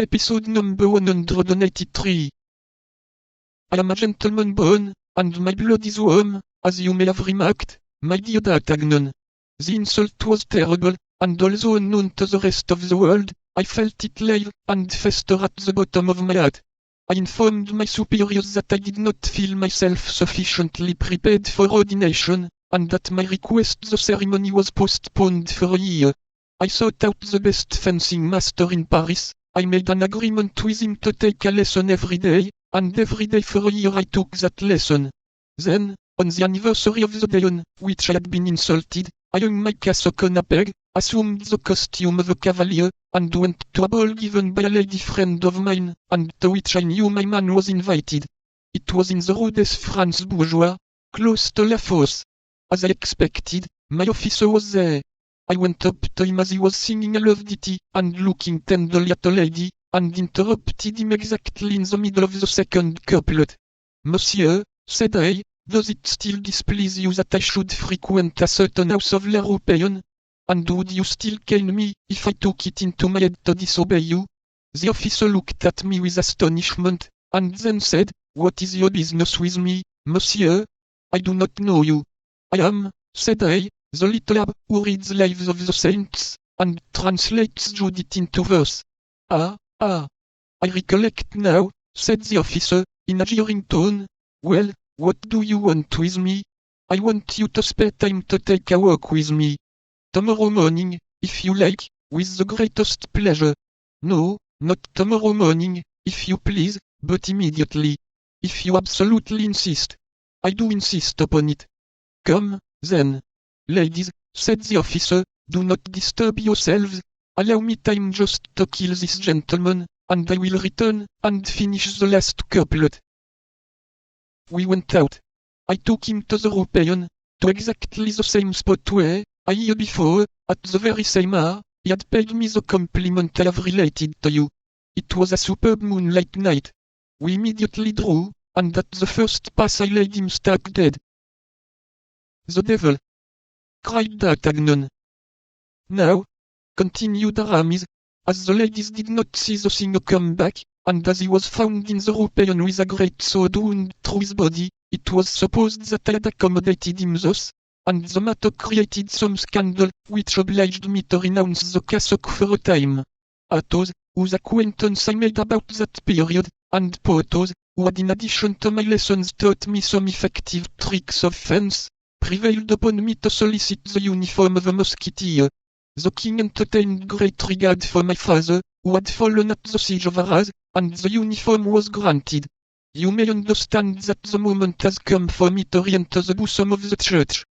Episode number 183. I am a gentleman born, and my blood is warm, as you may have remarked, my dear D'Artagnan. The insult was terrible, and although unknown to the rest of the world, I felt it live and fester at the bottom of my heart. I informed my superiors that I did not feel myself sufficiently prepared for ordination, and that my request the ceremony was postponed for a year. I sought out the best fencing master in Paris. I made an agreement with him to take a lesson every day, and every day for a year I took that lesson. Then, on the anniversary of the day on which I had been insulted, I hung my cassock on a peg, assumed the costume of a cavalier, and went to a ball given by a lady friend of mine, and to which I knew my man was invited. It was in the Rue des Francs-Bourgeois, close to La Fosse. As I expected, my officer was there. I went up to him as he was singing a love ditty, and looking tenderly at a lady, and interrupted him exactly in the middle of the second couplet. Monsieur, said I, does it still displease you that I should frequent a certain house of l'European? And would you still cane me, if I took it into my head to disobey you? The officer looked at me with astonishment, and then said, What is your business with me, monsieur? I do not know you. I am, said I, the little abb who reads Lives of the Saints, and translates Judith into verse. Ah, I recollect now, said the officer, in a jeering tone. Well, what do you want with me? I want you to spare time to take a walk with me. Tomorrow morning, if you like, with the greatest pleasure. No, not tomorrow morning, if you please, but immediately. If you absolutely insist. I do insist upon it. Come, then. Ladies, said the officer, do not disturb yourselves. Allow me time just to kill this gentleman, and I will return and finish the last couplet. We went out. I took him to the European, to exactly the same spot where, a year before, at the very same hour, he had paid me the compliment I have related to you. It was a superb moonlight night. We immediately drew, and at the first pass I laid him stark dead. The devil! Cried D'Artagnan. Now, continued Aramis, as the ladies did not see the singer come back, and as he was found in the European with a great sword wound through his body, it was supposed that I had accommodated him thus, and the matter created some scandal, which obliged me to renounce the cassock for a time. Athos, whose acquaintance I made about that period, and Porthos, who had in addition to my lessons taught me some effective tricks of fence, prevailed upon me to solicit the uniform of a musketeer. The king entertained great regard for my father, who had fallen at the siege of Arras, and the uniform was granted. You may understand that the moment has come for me to re-enter the bosom of the church.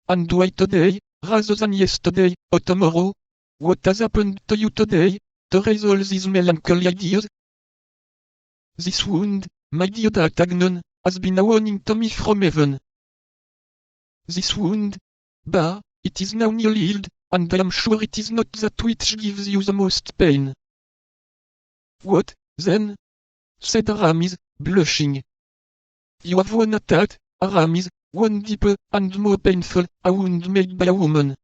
And why today, rather than yesterday, or tomorrow? What has happened to you today, to raise all these melancholy ideas? This wound, my dear D'Artagnan, has been a warning to me from heaven. This wound? Bah, it is now nearly healed, and I am sure it is not that which gives you the most pain. What, then? Said Aramis, blushing. You have one at heart, Aramis, one deeper and more painful, a wound made by a woman.